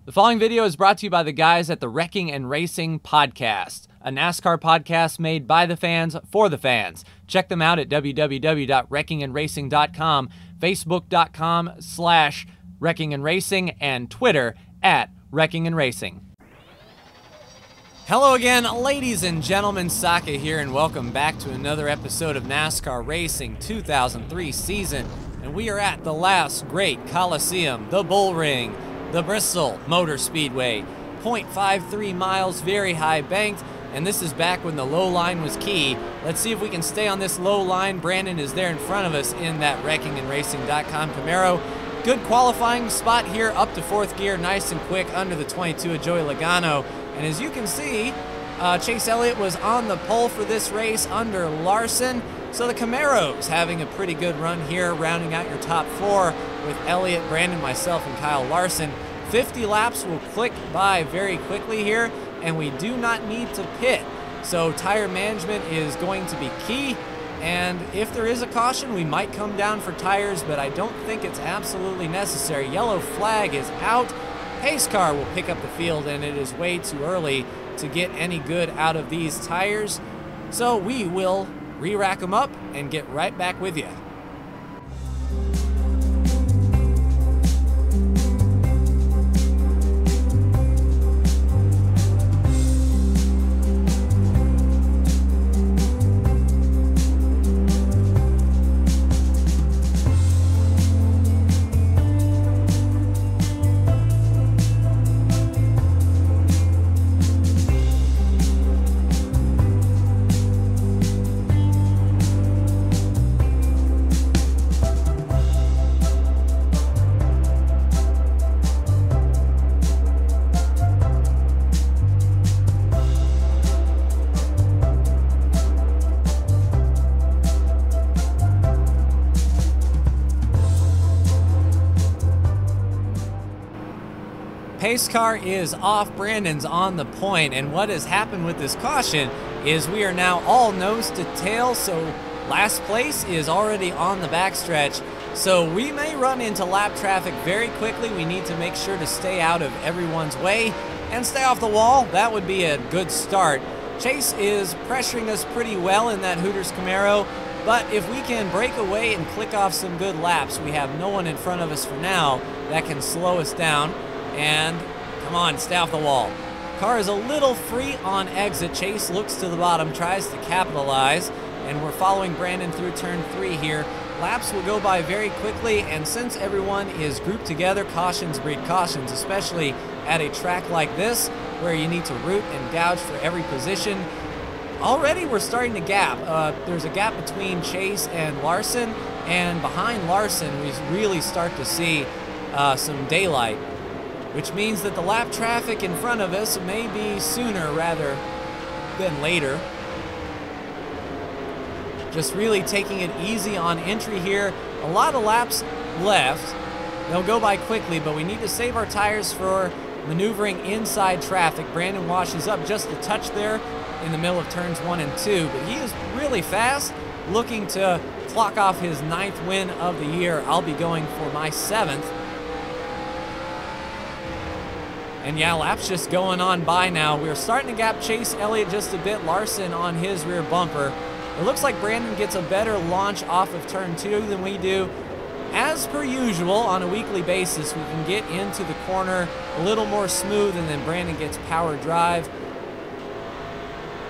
The following video is brought to you by the guys at the Wrecking and Racing Podcast, a NASCAR podcast made by the fans for the fans. Check them out at www.wreckingandracing.com, facebook.com/wreckingandracing, and Twitter @wreckingandracing. Hello again, ladies and gentlemen, Saka here, and welcome back to another episode of NASCAR Racing 2003 season. And we are at the last great Colosseum, the Bull Ring, the Bristol Motor Speedway, 0.53 miles, very high banked, and this is back when the low line was key. Let's see if we can stay on this low line. Brandon is there in front of us in that wreckingandracing.com Camaro. Good qualifying spot here, up to fourth gear, nice and quick, under the 22 of Joey Logano. And as you can see, Chase Elliott was on the pole for this race under Larson. So the Camaro's having a pretty good run here, rounding out your top four with Elliott, Brandon, myself, and Kyle Larson. 50 laps will click by very quickly here, and we do not need to pit. So tire management is going to be key, and if there is a caution, we might come down for tires, but I don't think it's absolutely necessary. Yellow flag is out. Pace car will pick up the field, and it is way too early to get any good out of these tires. So we will re-rack them up and get right back with you. Pace car is off, Brandon's on the point, and what has happened with this caution is we are now all nose to tail, so last place is already on the backstretch. So we may run into lap traffic very quickly. We need to make sure to stay out of everyone's way and stay off the wall. That would be a good start. Chase is pressuring us pretty well in that Hooters Camaro, but if we can break away and click off some good laps, we have no one in front of us for now that can slow us down. And come on, stay off the wall. Car is a little free on exit. Chase looks to the bottom, tries to capitalize, and we're following Brandon through turn 3 here. Laps will go by very quickly, and since everyone is grouped together, cautions breed cautions, especially at a track like this where you need to root and gouge for every position. Already we're starting to gap. There's a gap between Chase and Larson, and behind Larson we really start to see some daylight, which means that the lap traffic in front of us may be sooner rather than later. Just really taking it easy on entry here. A lot of laps left. They'll go by quickly, but we need to save our tires for maneuvering inside traffic. Brandon washes up just a touch there in the middle of turns 1 and 2, but he is really fast, looking to clock off his 9th win of the year. I'll be going for my 7th. And yeah, laps just going on by now. We're starting to gap Chase Elliott just a bit. Larson on his rear bumper. It looks like Brandon gets a better launch off of turn 2 than we do. As per usual, on a weekly basis, we can get into the corner a little more smooth, and then Brandon gets power drive.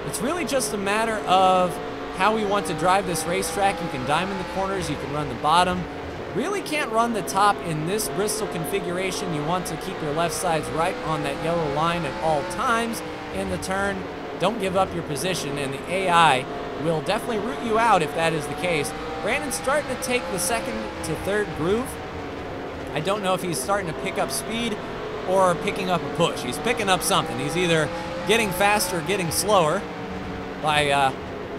It's really just a matter of how we want to drive this racetrack. You can diamond the corners, you can run the bottom. Really can't run the top in this Bristol configuration. You want to keep your left sides right on that yellow line at all times in the turn. Don't give up your position, and the AI will definitely root you out if that is the case. Brandon's starting to take the 2nd to 3rd groove. I don't know if he's starting to pick up speed or picking up a push. He's picking up something. He's either getting faster or getting slower by,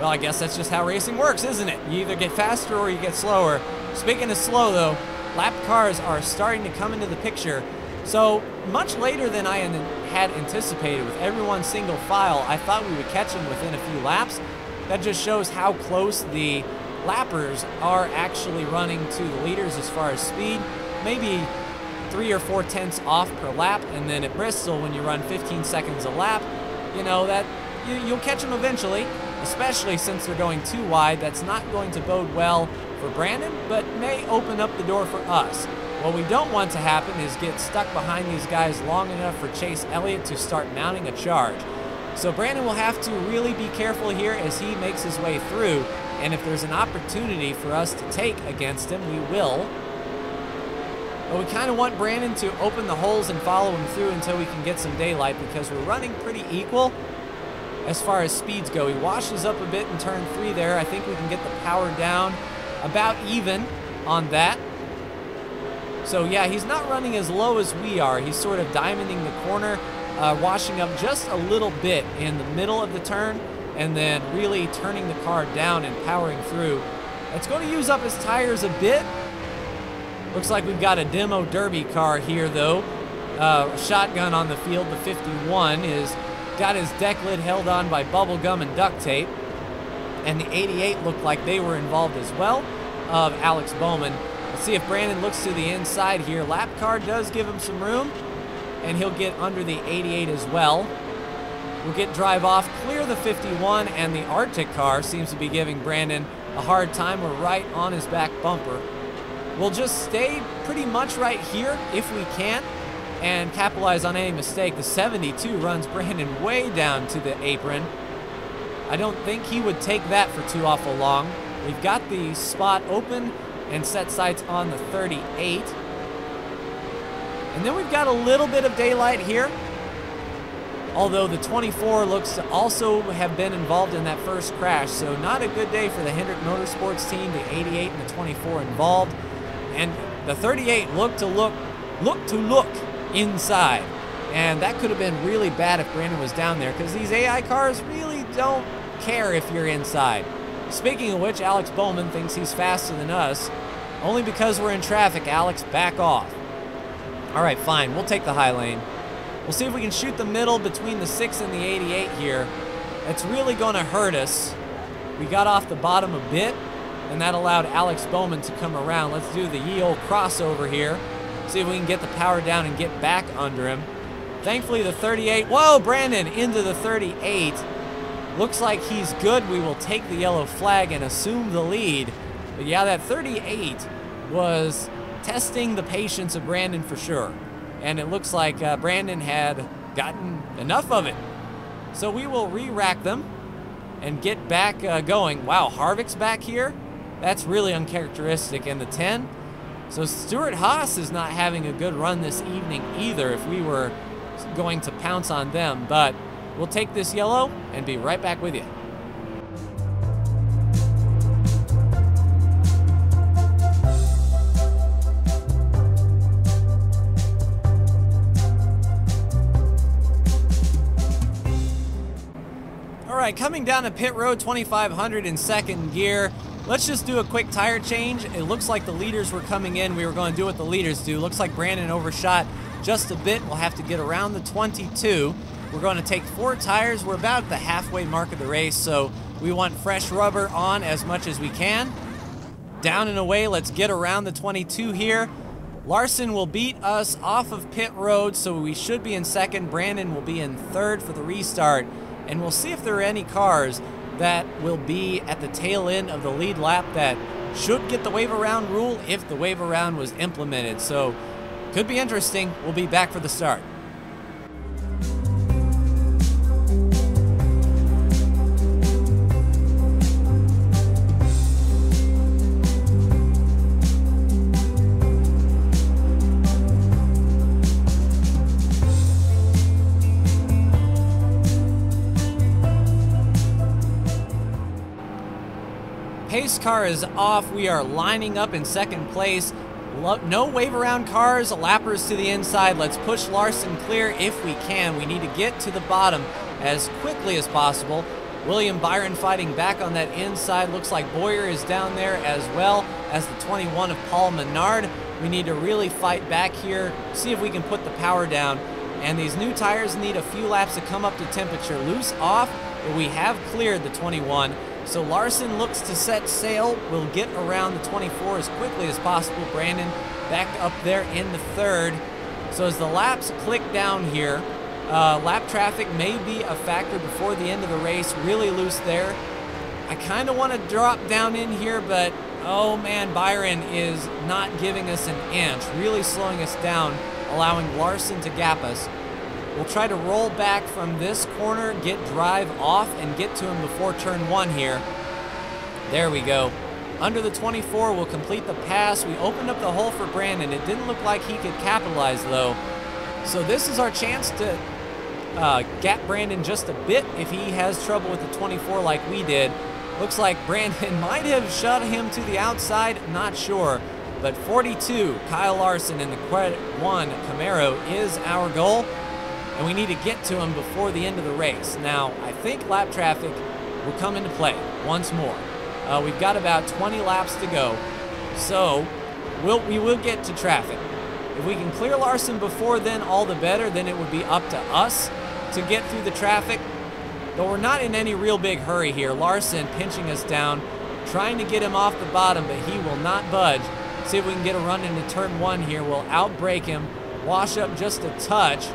well, I guess that's just how racing works, isn't it? You either get faster or you get slower. Speaking of slow, though, lap cars are starting to come into the picture. So much later than I had anticipated, with everyone single file, I thought we would catch them within a few laps. That just shows how close the lappers are actually running to the leaders as far as speed. Maybe 3 or 4 tenths off per lap, and then at Bristol, when you run 15 seconds a lap, you know that you'll catch them eventually, especially since they're going too wide. That's not going to bode well for Brandon, but may open up the door for us. What we don't want to happen is get stuck behind these guys long enough for Chase Elliott to start mounting a charge. So Brandon will have to really be careful here as he makes his way through, and if there's an opportunity for us to take against him, we will. But we kind of want Brandon to open the holes and follow him through until we can get some daylight, because we're running pretty equal as far as speeds go. He washes up a bit in turn 3 there. I think we can get the power down about even on that. So yeah, he's not running as low as we are. He's sort of diamonding the corner, washing up just a little bit in the middle of the turn, and then really turning the car down and powering through. It's going to use up his tires a bit. Looks like we've got a demo derby car here, though. Shotgun on the field. The 51 is got his deck lid held on by bubble gum and duct tape. And the 88 looked like they were involved as well, of Alex Bowman. Let's see if Brandon looks to the inside here. Lap car does give him some room, and he'll get under the 88 as well. We'll get drive off, clear the 51, and the Arctic car seems to be giving Brandon a hard time. We're right on his back bumper. We'll just stay pretty much right here if we can and capitalize on any mistake. The 72 runs Brandon way down to the apron. I don't think he would take that for too awful long. We've got the spot open and set sights on the 38. And then we've got a little bit of daylight here, although the 24 looks to also have been involved in that first crash, so not a good day for the Hendrick Motorsports team. The 88 and the 24 involved, and the 38 looked to look inside, and that could have been really bad if Brandon was down there, because these AI cars really don't care if you're inside. Speaking of which, Alex Bowman thinks he's faster than us. Only because we're in traffic, Alex, back off. All right, fine, we'll take the high lane. We'll see if we can shoot the middle between the 6 and the 88 here. It's really going to hurt us. We got off the bottom a bit, and that allowed Alex Bowman to come around. Let's do the ye old crossover here. See if we can get the power down and get back under him. Thankfully, the 38, whoa, Brandon into the 38. Looks like he's good. We will take the yellow flag and assume the lead. But yeah, that 38 was testing the patience of Brandon for sure. And it looks like Brandon had gotten enough of it. So we will re-rack them and get back going. Wow, Harvick's back here. That's really uncharacteristic. And the 10. So Stuart Haas is not having a good run this evening either if we were going to pounce on them. But we'll take this yellow and be right back with you. All right, coming down to pit road, 2500 in second gear. Let's just do a quick tire change. It looks like the leaders were coming in. We were going to do what the leaders do. Looks like Brandon overshot just a bit. We'll have to get around the 22. We're going to take 4 tires. We're about at the halfway mark of the race, so we want fresh rubber on as much as we can. Down and away, let's get around the 22 here. Larson will beat us off of pit road, so we should be in second. Brandon will be in third for the restart. And we'll see if there are any cars that will be at the tail end of the lead lap that should get the wave around rule if the wave around was implemented. So could be interesting. We'll be back for the start. Pace car is off. We are lining up in second place. No wave around cars, lappers to the inside. Let's push Larson clear if we can. We need to get to the bottom as quickly as possible. William Byron fighting back on that inside. Looks like Boyer is down there as well as the 21 of Paul Menard. We need to really fight back here, see if we can put the power down. And these new tires need a few laps to come up to temperature. Loose off, but we have cleared the 21. So Larson looks to set sail. We'll get around the 24 as quickly as possible. Brandon back up there in the third. So as the laps click down here, lap traffic may be a factor before the end of the race. Really loose there. I kind of want to drop down in here, but oh man, Byron is not giving us an inch, really slowing us down, allowing Larson to gap us. We'll try to roll back from this corner, get drive off, and get to him before turn 1 here. There we go. Under the 24, we'll complete the pass. We opened up the hole for Brandon. It didn't look like he could capitalize, though. So this is our chance to gap Brandon just a bit if he has trouble with the 24 like we did. Looks like Brandon might have shut him to the outside, not sure. But 42, Kyle Larson in the Quad 1 Camaro is our goal. And we need to get to him before the end of the race. Now, I think lap traffic will come into play once more. We've got about 20 laps to go, so we will get to traffic. If we can clear Larson before then, all the better. Then it would be up to us to get through the traffic. But we're not in any real big hurry here. Larson pinching us down, trying to get him off the bottom, but he will not budge. See if we can get a run into turn 1 here. We'll outbrake him, wash up just a touch,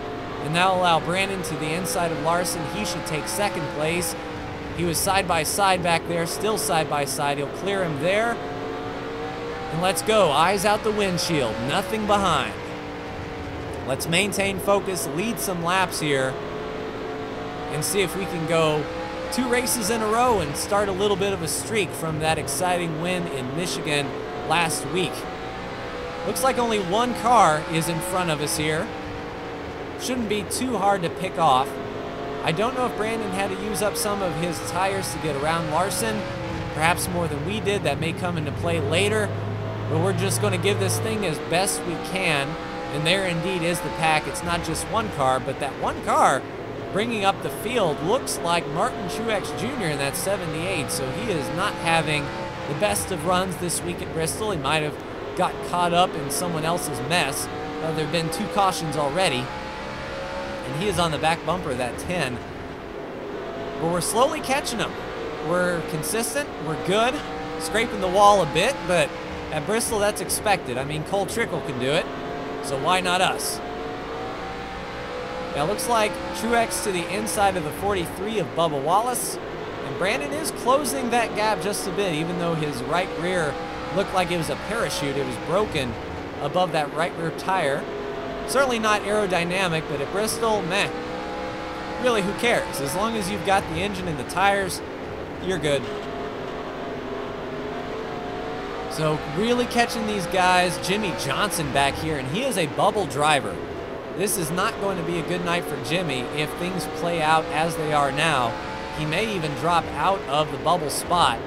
and that'll allow Brandon to the inside of Larson. He should take second place. He was side by side back there, still side by side. He'll clear him there. And let's go. Eyes out the windshield, nothing behind. Let's maintain focus, lead some laps here, and see if we can go 2 races in a row and start a little bit of a streak from that exciting win in Michigan last week. Looks like only 1 car is in front of us here. Shouldn't be too hard to pick off. I don't know if Brandon had to use up some of his tires to get around Larson, perhaps more than we did. That may come into play later, but we're just going to give this thing as best we can, and there indeed is the pack. It's not just 1 car, but that 1 car bringing up the field looks like Martin Truex Jr. in that 78, so he is not having the best of runs this week at Bristol. He might have got caught up in someone else's mess. There have been 2 cautions already. And he is on the back bumper of that 10. But we're slowly catching him. We're consistent, we're good, scraping the wall a bit, but at Bristol that's expected. I mean, Cole Trickle can do it, so why not us? Now it looks like Truex to the inside of the 43 of Bubba Wallace, and Brandon is closing that gap just a bit, even though his right rear looked like it was a parachute. It was broken above that right rear tire. Certainly not aerodynamic, but at Bristol, meh. Really, who cares? As long as you've got the engine and the tires, you're good. So really catching these guys. Jimmy Johnson back here, and he is a bubble driver. This is not going to be a good night for Jimmy if things play out as they are now. He may even drop out of the bubble spot.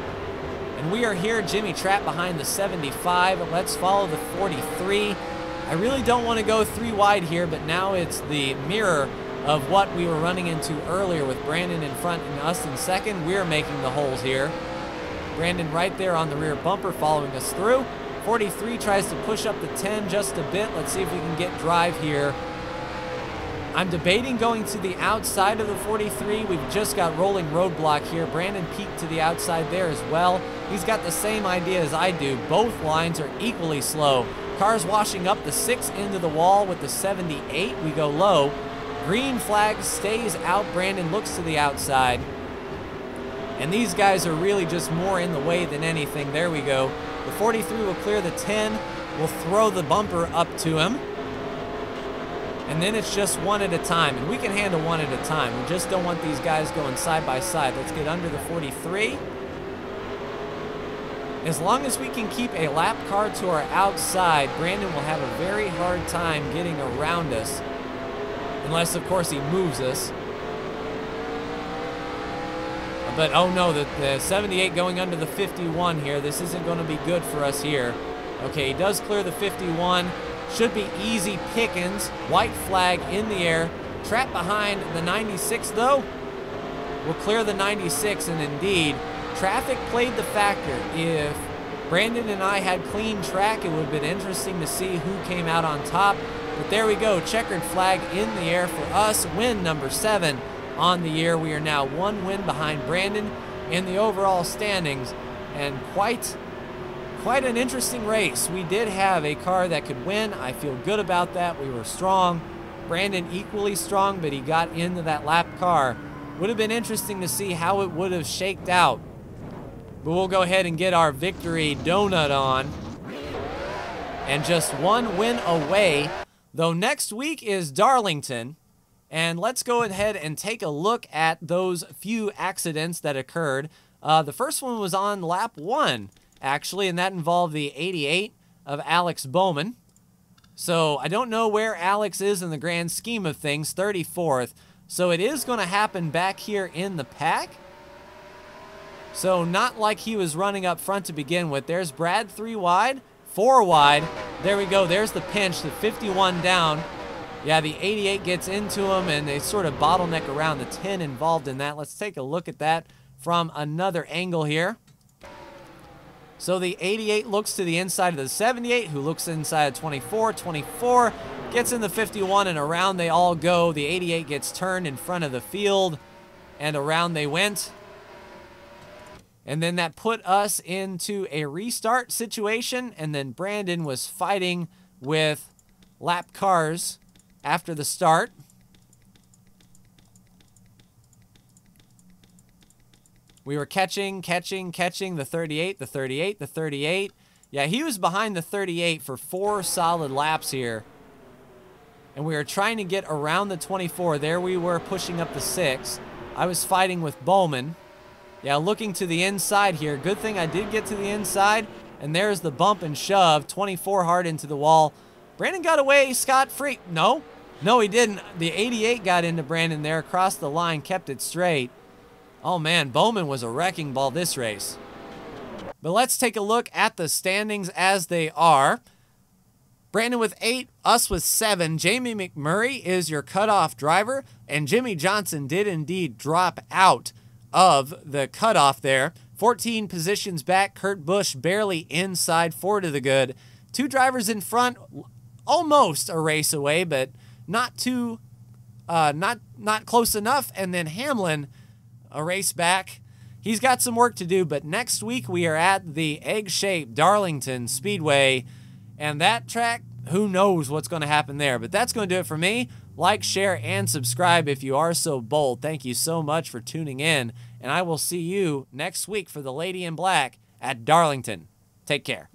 And we are here, Jimmy trapped behind the 75. Let's follow the 43. I really don't want to go 3 wide here, but now it's the mirror of what we were running into earlier with Brandon in front and us in second. We're making the holes here. Brandon right there on the rear bumper following us through. 43 tries to push up the 10 just a bit. Let's see if we can get drive here. I'm debating going to the outside of the 43. We've just got rolling roadblock here. Brandon peeked to the outside there as well. He's got the same idea as I do. Both lines are equally slow. Cars washing up the 6 into the wall with the 78. We go low. Green flag stays out. Brandon looks to the outside. And these guys are really just more in the way than anything. There we go. The 43 will clear the 10. We'll throw the bumper up to him. And then it's just 1 at a time. And we can handle 1 at a time. We just don't want these guys going side by side. Let's get under the 43. As long as we can keep a lap car to our outside, Brandon will have a very hard time getting around us. Unless, of course, he moves us. But, oh no, the 78 going under the 51 here. This isn't going to be good for us here. Okay, he does clear the 51. Should be easy pickings. White flag in the air. Trapped behind the 96, though. We'll clear the 96, and indeed, traffic played the factor. If Brandon and I had clean track, it would have been interesting to see who came out on top. But there we go, checkered flag in the air for us. Win number 7 on the year. We are now 1 win behind Brandon in the overall standings, and quite quite an interesting race. We did have a car that could win. I feel good about that. We were strong. Brandon equally strong, but he got into that lap car. Would have been interesting to see how it would have shaked out. But we'll go ahead and get our victory donut on. And just one win away, though next week is Darlington. And let's go ahead and take a look at those few accidents that occurred. The first one was on lap 1, actually, and that involved the 88 of Alex Bowman. So I don't know where Alex is in the grand scheme of things, 34th. So it is going to happen back here in the pack. So not like he was running up front to begin with. There's Brad 3 wide, 4 wide. There we go. There's the pinch, the 51 down. Yeah, the 88 gets into him, and they sort of bottleneck around the 10 involved in that. Let's take a look at that from another angle here. So the 88 looks to the inside of the 78, who looks inside of 24. 24 gets in the 51, and around they all go. The 88 gets turned in front of the field, and around they went. And then that put us into a restart situation, and then Brandon was fighting with lap cars after the start. We were catching the 38, the 38, the 38. Yeah, he was behind the 38 for 4 solid laps here. And we were trying to get around the 24. There we were pushing up the 6. I was fighting with Bowman. Yeah, looking to the inside here. Good thing I did get to the inside. And there's the bump and shove. 24 hard into the wall. Brandon got away scot-free. No, he didn't. The 88 got into Brandon there, across the line, kept it straight. Oh man, Bowman was a wrecking ball this race. But let's take a look at the standings as they are. Brandon with 8, us with 7. Jamie McMurray is your cutoff driver, and Jimmy Johnson did indeed drop out of the cutoff there. 14 positions back, Kurt Busch barely inside, 4 to the good. 2 drivers in front, almost a race away, but not too, not close enough. And then Hamlin, a race back. He's got some work to do, but next week we are at the egg-shaped Darlington Speedway, and that track, who knows what's going to happen there. But that's going to do it for me. Like, share, and subscribe if you are so bold. Thank you so much for tuning in, and I will see you next week for the Lady in Black at Darlington. Take care.